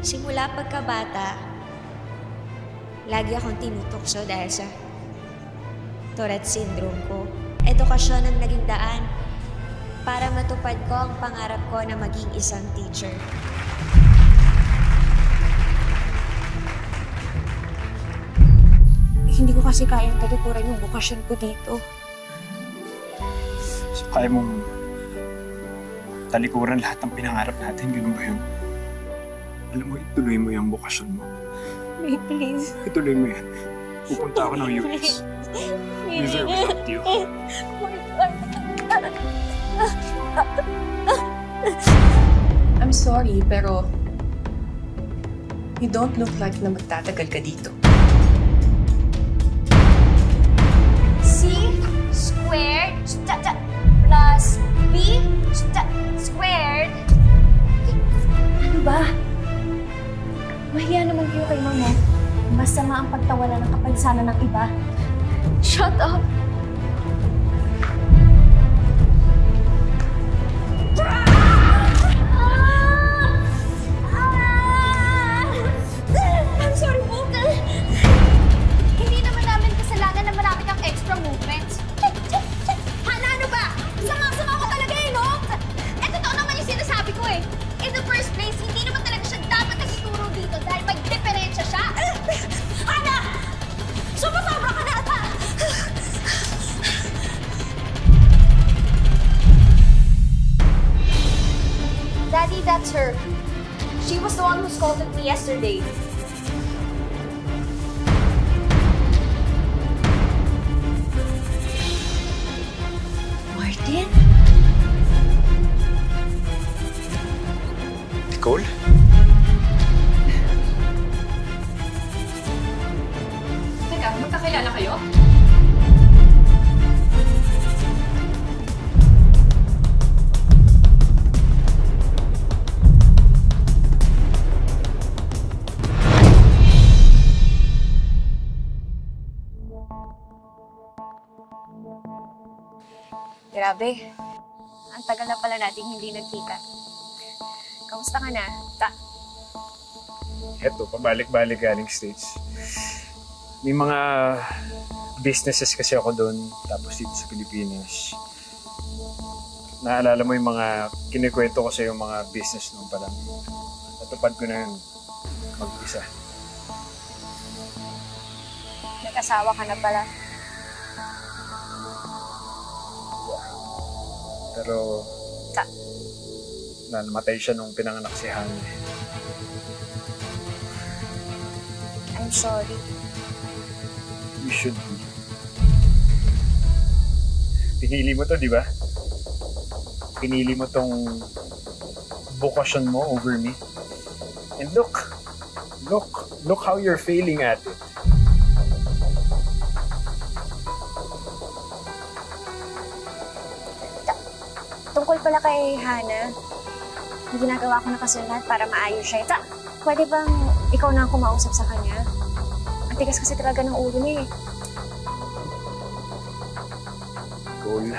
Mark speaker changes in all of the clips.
Speaker 1: Simula pagkabata, lagi akong tinutokso dahil sa Tourette syndrome ko. Edukasyon ang naging daan para matupad ko ang pangarap ko na maging isang teacher. Hindi ko kasi kayang talikuran yung bukasyon ko dito.
Speaker 2: So, kaya mong talikuran lahat ng pinangarap natin, ganun ba yun? Alam mo, ituloy mo yung bukasyon mo.
Speaker 1: May please.
Speaker 2: Ituloy mo yan. Pupunta ako ng US. Deserve without you.
Speaker 3: I'm sorry, pero you don't look like na magtatagal ka dito.
Speaker 1: C squared plus B squared. Ano ba? Mahiya naman kayo kay Mama. Masama ang pagtawanan ng kapansanan ng iba. Shut up! I'm sorry po. Hindi naman namin kasalanan na marami kang extra movements. Hana, ano ba? Sama-sama ko talaga eh, no? Eh, totoo naman yung sinasabi ko eh. In the first place, hindi naman talaga siya dapat nasituro dito dahil may diferensya siya. Hana! Sumasobra ka na ata! Daddy, that's her. She was the one who scolded me yesterday. Martin?
Speaker 2: Nicole?
Speaker 3: Teka, magkakilala kayo?
Speaker 1: Grabe. Ang tagal na pala nating hindi nagkita. Kamusta ka na?
Speaker 2: Eto, pabalik-balik galing States. May mga businesses kasi ako doon, tapos dito sa Pilipinas. Naalala mo yung mga kinikwento ko sa yung mga business noon pa lang. Natupad ko na yun mag-isa.
Speaker 1: Nag-asawa ka na pala.
Speaker 2: Pero namatay siya nung pinanganak si Hana.
Speaker 1: I'm sorry.
Speaker 2: You should be. Pinili mo to, di ba? Pinili mo tong bukasyon mo over me. And look how you're failing at it.
Speaker 1: Tungkol pala kay Hana, ginagawa ko na kasi lahat para maayos siya. Pwede bang ikaw na ang kumausap sa kanya? Ang tigas kasi talaga ng ulo niya eh.
Speaker 2: Cole,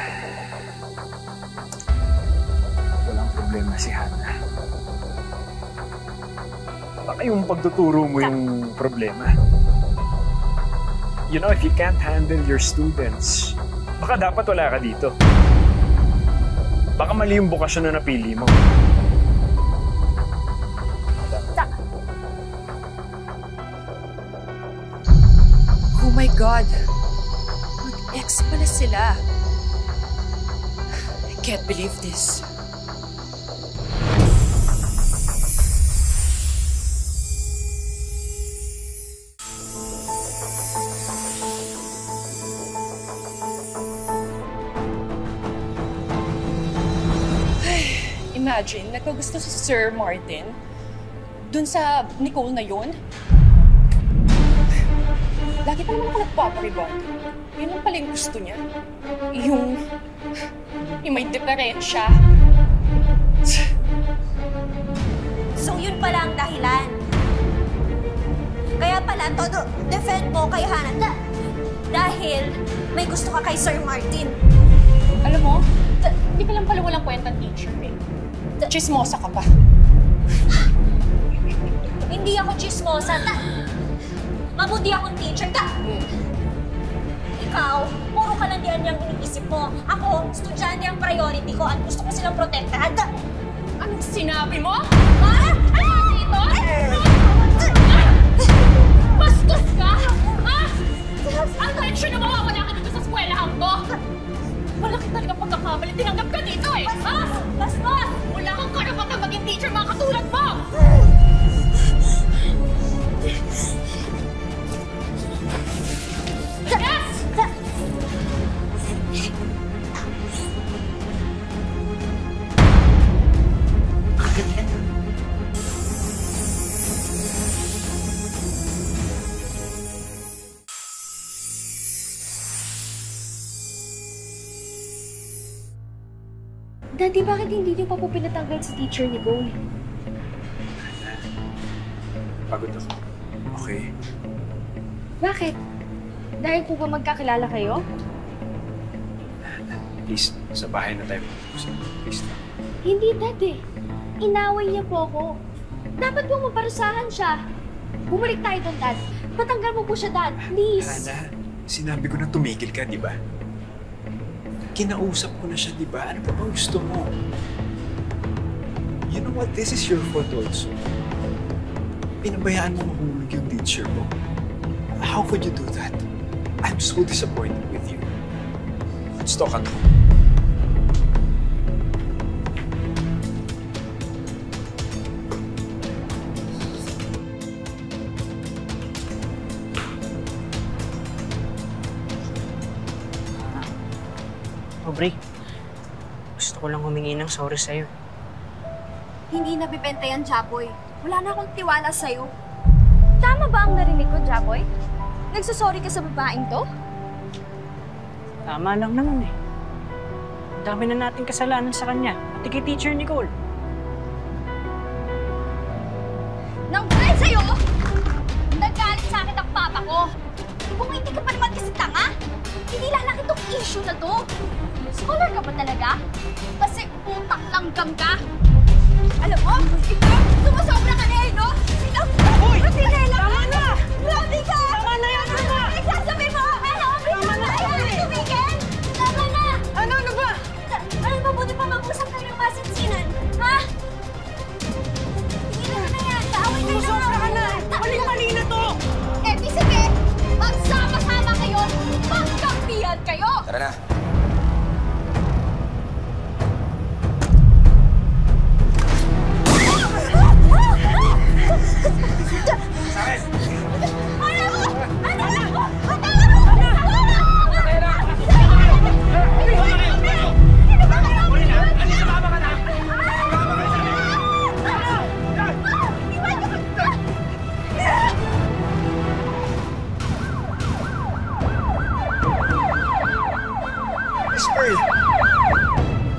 Speaker 2: walang problema si Hana. Baka yung pagtuturo mo yung problema. You know, if you can't handle your students, baka dapat wala ka dito. Baka mali yung bukasyon na napili mo.
Speaker 3: Oh my God! Mag-ex pala sila. I can't believe this. Imagine, nagkagusto si Sir Martin dun sa Nicole na yun. Lagi pa naman ako nagpaparibond. Yun ang pala yung gusto niya. Yung may diferensya.
Speaker 1: So yun pala ang dahilan. Kaya pala, todo defend mo kay Hana dahil may gusto ka kay Sir Martin.
Speaker 3: Alam mo, hindi ka lang pala walang kwentang teacher eh. Chismosa ka pa.
Speaker 1: Hindi ako chismosa. Mabuti akong teacher. Ikaw, puro kalandian niyang iniisip mo. Ako, estudyante ang priority ko at gusto ko silang protektahan.
Speaker 3: Anong sinabi mo? Ha? Ano dito? Bastos ka? Ha? Ang tensyon na mawawala ka dito sa eskwelahan ko. Malaki talaga pagkakamali. Tinanggap ka dito eh. Ha?
Speaker 1: Bastos!
Speaker 3: Wala kang karapatang maging teacher mga katulad mo! Yes!
Speaker 1: Daddy, bakit hindi niyo pa po pinatanggal si Teacher Nicole?
Speaker 2: Pagod ako. Okay?
Speaker 1: Bakit? Dahil po ba magkakilala kayo?
Speaker 2: Please, sa bahay na tayo mag-usap. Please lang.
Speaker 1: Hindi, Daddy. Inaway niya po ako. Dapat po maparusahan siya. Bumalik tayo doon, Dad. Patanggal mo po siya, Dad. Please.
Speaker 2: Hana, sinabi ko na tumigil ka, di ba? Kinausap ko na siya, di ba? Ano pa bang gusto mo? You know what? This is your fault also. Pinabayaan mo mahulog yung teacher mo. How could you do that? I'm so disappointed with you. Let's talk at home.
Speaker 4: Aubrey, gusto ko lang humingi ng sorry sa'yo.
Speaker 1: Hindi nabibenta yan, Jaboy. Wala na akong tiwala sa'yo. Tama ba ang narinig ko, Jaboy? Nagsasorry ka sa babaeng to?
Speaker 4: Tama lang naman eh. Ang dami na nating kasalanan sa kanya. Pati kay Teacher Nicole.
Speaker 1: Nang dahil sa'yo, nagalit sa akin ang papa ko. Kung hindi ka pa naman kasi tanga, hindi lalaki itong issue na to. Scholar ka ba talaga? Kasi utak langgam ka. Alam mo, ikaw, sumusobra ka na eh, no? Ikaw,
Speaker 4: Hoy!
Speaker 1: Tama
Speaker 4: na!
Speaker 1: Grabe ka!
Speaker 4: Tama na yan! Ano ba?
Speaker 1: Nagsasabi mo! Ano?
Speaker 4: Tama na!
Speaker 1: Tumigil! Tama na!
Speaker 4: Ano ba?
Speaker 1: Ano mabuti pa mag-usap kayo ng masinsinan? Ha? Tingnan mo na yan! Kaaway kayo ng
Speaker 4: Sumusobra ka na! Maling-mali na to!
Speaker 1: Eh, di sige, magsama-sama kayo, magkampihan kayo!
Speaker 5: Tara na.
Speaker 2: Miss Pearl,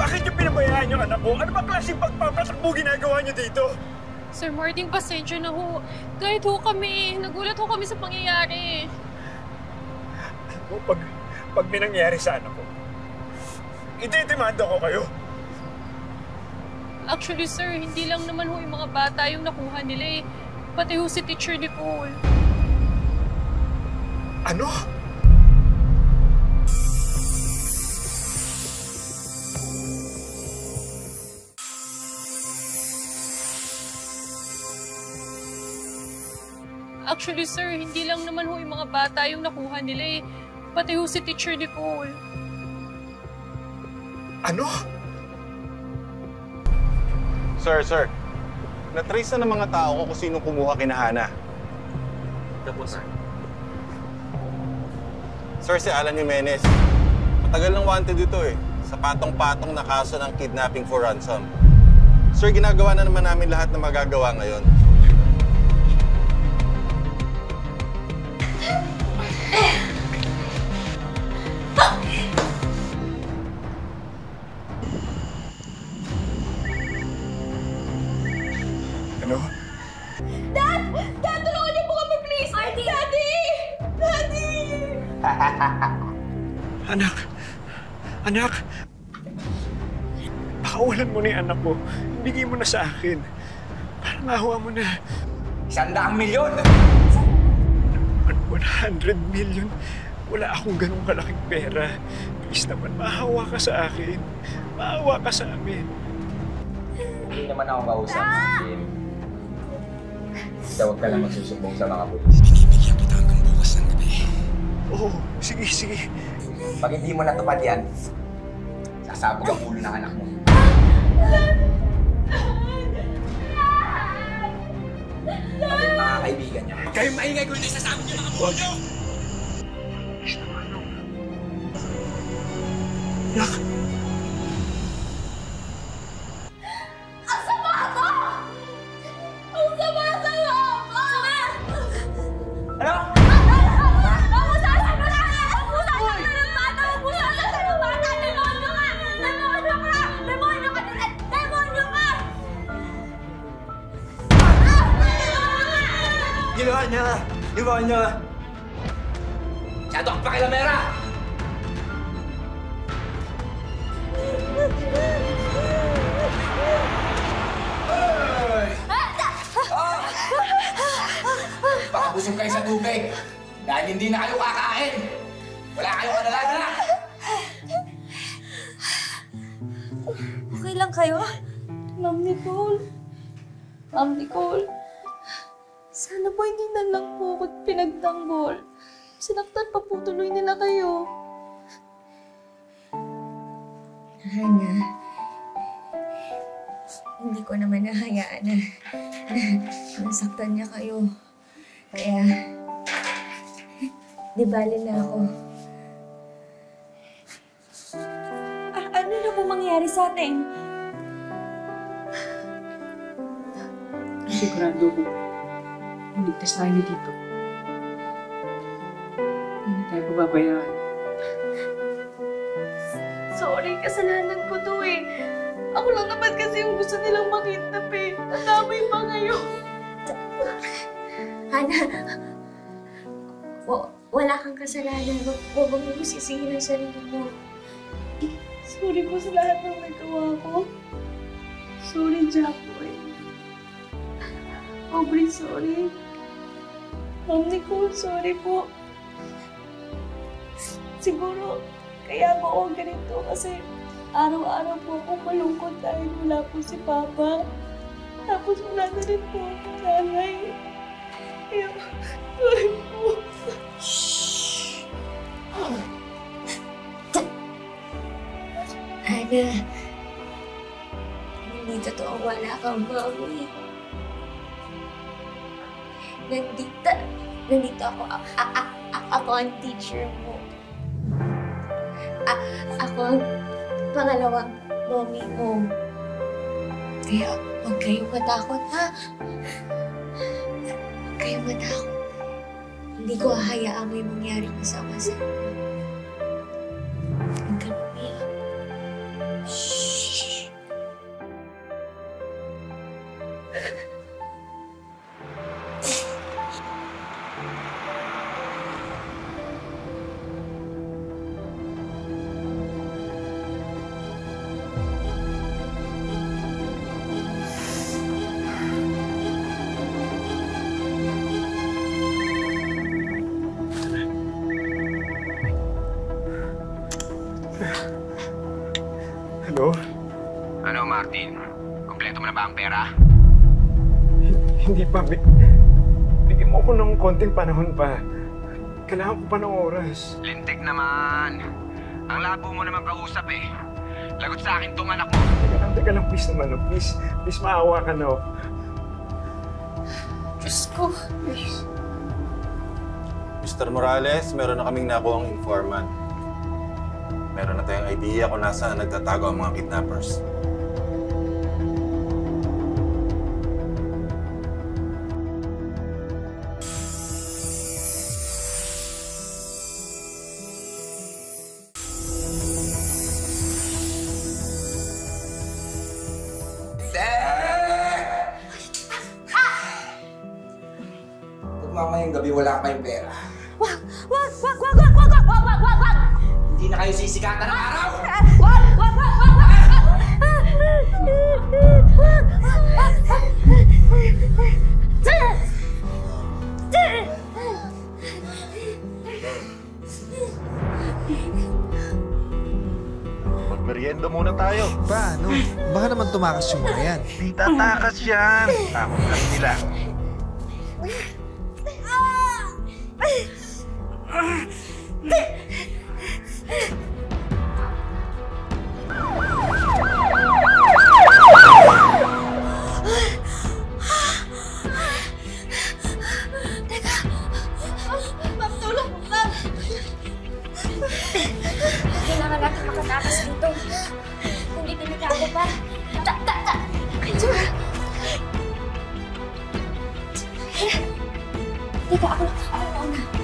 Speaker 2: bakit niyo pinabayaan yung anak ko? Ano ba klaseng pagpapatakbo ginagawa niyo dito?
Speaker 3: Sir Martin, pasensya na ho. Kahit ho kami, nagulat ho kami sa pangyayari.
Speaker 2: O, pag may nangyari sa anak ko, itidemanda ko kayo.
Speaker 3: Actually, sir, hindi lang naman ho yung mga bata yung nakuha nila eh. Pati ho si Teacher Nicole.
Speaker 2: Ano?
Speaker 3: Actually, sir, hindi lang naman ho yung mga bata yung nakuha nila eh. Pati ho si Teacher Nicole.
Speaker 2: Ano?
Speaker 6: Sir. Na-trace na ng mga tao ko kung sino kumuha kina Hana.
Speaker 4: Tapos, sir.
Speaker 6: Sir, si Alan Jimenez. Matagal nang wanted dito eh. Sa patong-patong na kaso ng kidnapping for ransom. Sir, ginagawa na naman namin lahat na magagawa ngayon.
Speaker 2: Ano?
Speaker 1: Dad! Dad, tulungan niyo po kami, please! Daddy! Daddy!
Speaker 2: Anak! Pakawalan mo na yung anak ko. Bigay mo na sa akin. Parang awa mo na.
Speaker 5: 100 milyon!
Speaker 2: 100 million? Wala akong ganung kalaking pera. Please naman, maawa ka sa akin. Maawa ka sa amin.
Speaker 5: Hindi naman ako kausap, Martin. Basta huwag ka lang magsusumbong sa mga pulis.
Speaker 2: Bibigyan kita hanggang bukas ng gabi. Oo, sige, sige.
Speaker 5: Pag hindi mo natupad yan, sasabog ang ulo ng anak mo. Pati ng mga kaibigan niya. Kayo maingay kung hindi sasabi niyo mga bulo niyo!
Speaker 2: Please naman, no. Yak!
Speaker 1: Ang sama ko! Ang sama-sama ko!
Speaker 5: Ano?
Speaker 1: Mamusasan mo na! Mamusasan ka ng bata! Mamusasan ka ng bata! Demonyo ka! Demonyo ka! Demonyo ka! Demonyo ka!
Speaker 5: Ginawa niya! Ginawa niya! Masyado kang pakilamera! Baka busog kayo sa tubig dahil hindi na kayo kakain. Wala kayong kadalaga.
Speaker 1: Okay lang kayo? Ma'am Nicole. Ma'am Nicole. Sana po hindi na lang po ako pinagtanggol. Sinaktan pa po tuloy nila kayo.
Speaker 7: Hana, hindi ko naman nahayaan na nasaktan niya kayo. Kaya, di bali na ako.
Speaker 1: Ano na po mangyayari sa atin?
Speaker 4: Sigurado ko, ligtas tayo dito. Hindi tayo pababayaan.
Speaker 1: Sorry, kasalanan ko to eh. Ako lang naman kasi yung gusto nilang makidnap eh. Nadamay pa ngayon.
Speaker 7: Hana, wala kang kasalanan. Huwag mo sisihin ang sarili mo.
Speaker 1: Sorry po sa lahat ng nagawa ko. Sorry, Japoy. Aubrey, sorry. Ma'am Nicole, sorry po. Siguro, kaya po ako ganito kasi araw-araw po akong malungkot dahil wala po si Papa. Tapos wala na rin po ako nanay. Kaya, sorry po.
Speaker 7: Hana, hindi totoo wala kang mami. Nandito ako. Ako ang teacher mo. Ako ang pangalawang mommy mo. Kaya huwag kayong matakot, ha? Huwag kayong matakot. Hindi ko hahayaang may mangyari masama sa inyo. Huwag ka umiyak. Shhh!
Speaker 2: Hello?
Speaker 5: Ano, Martin? Kompleto mo na ba ang pera?
Speaker 2: Hindi pa. Bigyan mo ko ng konting panahon pa. Kailangan ko pa ng oras.
Speaker 5: Lintik naman. Ang labo mo naman kausap eh. Lagot sa akin tong anak mo.
Speaker 2: Teka lang, please naman. Oh. Please, maawa ka na. Oh.
Speaker 1: Diyos ko.
Speaker 2: Please.
Speaker 6: Mr. Morales, meron na kaming nakuhang informant. Meron na tayong idea kung nasaan nagtatago ang mga kidnappers.
Speaker 5: Mamayang gabi wala kayong pera.
Speaker 1: Wag!
Speaker 5: Hindi na kayo sisikatan ng araw!
Speaker 1: Wag!
Speaker 8: naman tumakas yung mga yan.
Speaker 9: Hindi tatakas yan. Takot lang nila.
Speaker 7: Kailangan natin makatakas dito. Hindi delikado pa. Angela! Teka, ako na.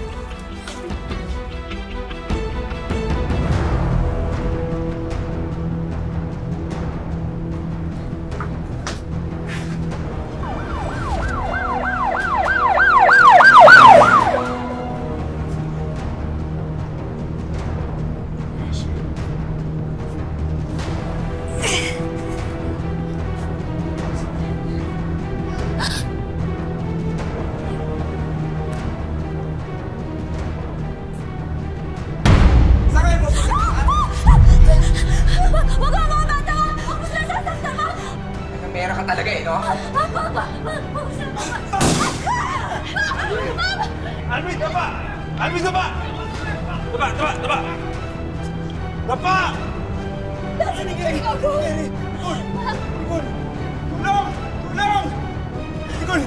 Speaker 5: Meron ka talaga eh, no?
Speaker 9: Alvin, taba! Alvin, taba! Taba! Taba! Nicole! Tulong! Nicole!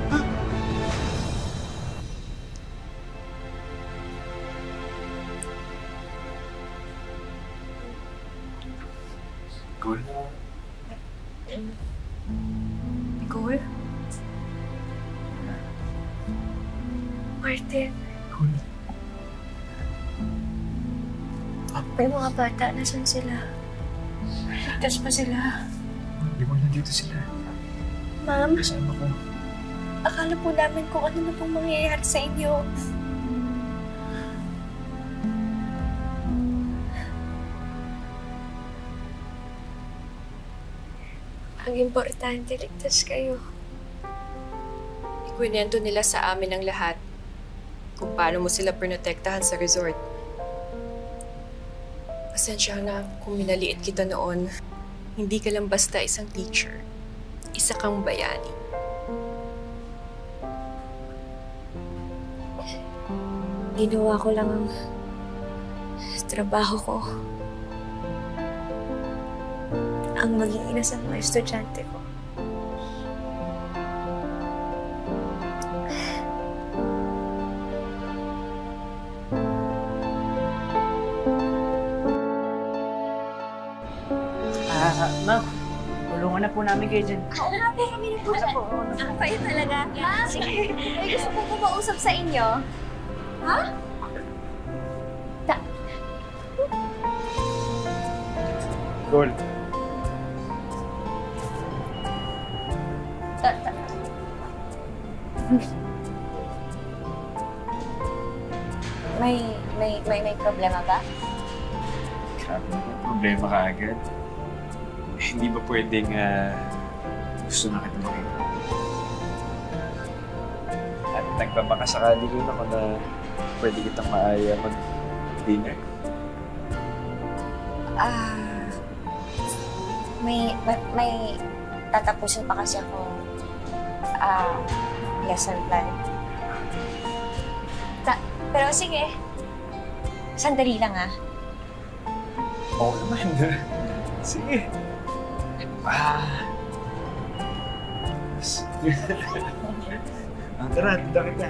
Speaker 9: Ha?
Speaker 2: Nicole?
Speaker 7: Nicole? Martin? May mga bata, nasan sila? Ligtas pa sila.
Speaker 2: Nicole, nandito sila.
Speaker 7: Ma'am,
Speaker 2: Kasama ko.
Speaker 7: akala po namin kung ano na pong mangyayari sa inyo. Ang importante, ligtas kayo.
Speaker 10: Ikwento nila sa amin ang lahat kung paano mo sila protektahan sa resort. Pasensya na kung minaliit kita noon. Hindi ka lang basta isang teacher. Isa kang bayani.
Speaker 7: Ginawa ko lang ang trabaho ko. Ang maging ina sa mga estudyante ko.
Speaker 4: Ma'am, tulungan na po namin kayo dyan.
Speaker 1: Oo nga po kami ng puso. Ang kayo talaga. Ma'am, may gusto po kumausap sa inyo. Ha?
Speaker 2: Nicole.
Speaker 7: May problema ba?
Speaker 2: Grabe naman, problema ka agad. Hindi ba pwedeng gusto na kita makita? At nagpapakasakali ko na kung na pwede kitang maaya mag-dinner.
Speaker 7: May tatapusin pa kasi ako lesson plan. Pero sige, sandali lang
Speaker 2: Oo naman. Sige. Tara, tita kita.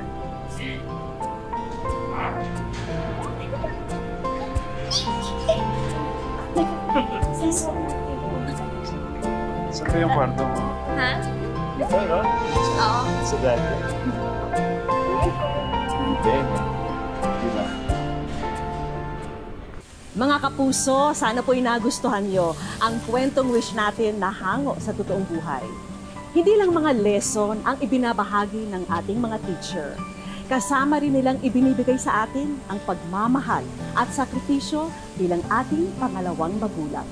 Speaker 2: Saan ba yung kwarto mo?
Speaker 1: Ha?
Speaker 2: Ito, no?
Speaker 1: Oo.
Speaker 2: Sa dati. Hindi. Di ba?
Speaker 11: Mga kapuso, sana po'y nagustuhan nyo ang kwentong wish natin na hango sa totoong buhay. Hindi lang mga lesson ang ibinabahagi ng ating mga teacher. Kasama rin nilang ibinibigay sa atin ang pagmamahal at sakripisyo bilang ating pangalawang magulang.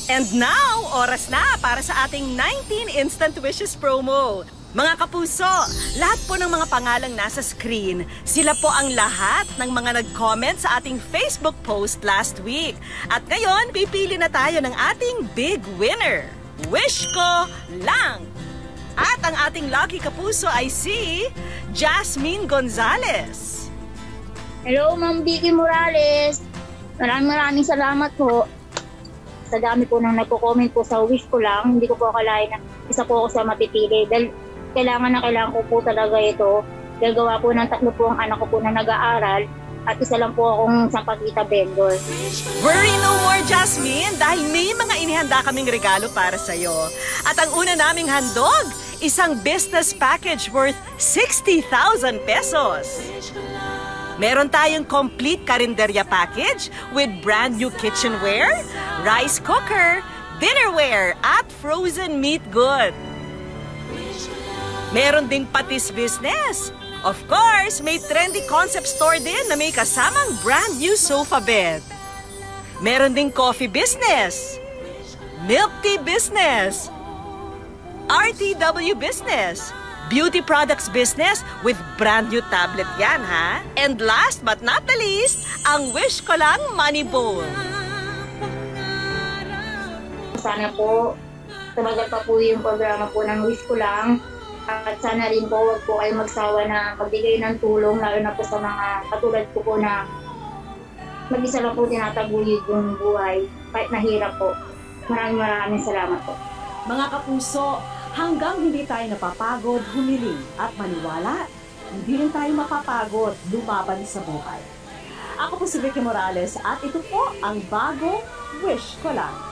Speaker 11: And now, oras na para sa ating 19 Instant Wishes promo. Mga kapuso, lahat po ng mga pangalang nasa screen, sila po ang lahat ng mga nag-comment sa ating Facebook post last week. At ngayon, pipili na tayo ng ating big winner. Wish ko lang! At ang ating lucky kapuso ay si Jasmine Gonzalez.
Speaker 8: Hello, Ma'am Vicky Morales. Maraming salamat po. Sa dami po nang nagko-comment po sa wish ko lang, hindi ko po akalain na isa po ako sa mapipili. Dahil kailangan ko po talaga ito. Gagawa po ng 3 po ang anak ko po na nag-aaral at isa lang po akong sampagita vendor.
Speaker 11: Worry no more, Jasmine, dahil may mga inihanda kaming regalo para sa'yo. At ang una naming handog, isang business package worth 60,000 pesos. Meron tayong complete karinderya package with brand new kitchenware, rice cooker, dinnerware, at frozen meat good. Meron ding patis business. Of course, may trendy concept store din na may kasamang brand new sofa bed. Meron ding coffee business, milk tea business, RTW business, beauty products business with brand new tablet yan, ha? And last but not the least, ang Wish Ko Lang Money Bowl.
Speaker 8: Sana po, tumagal pa po yung programa po ng Wish Ko Lang. At sana rin po, huwag po kayo magsawa na magbigay ng tulong, lalo na po sa mga katulad po na mag-isa lang po tinataguyod yung buhay. Kahit nahirap po. Maraming salamat po.
Speaker 11: Mga kapuso, hanggang hindi tayo napapagod, humiling at maniwala, hindi rin tayo mapapagod, lumaban sa buhay. Ako po si Vicky Morales at ito po ang bagong Wish Ko Lang.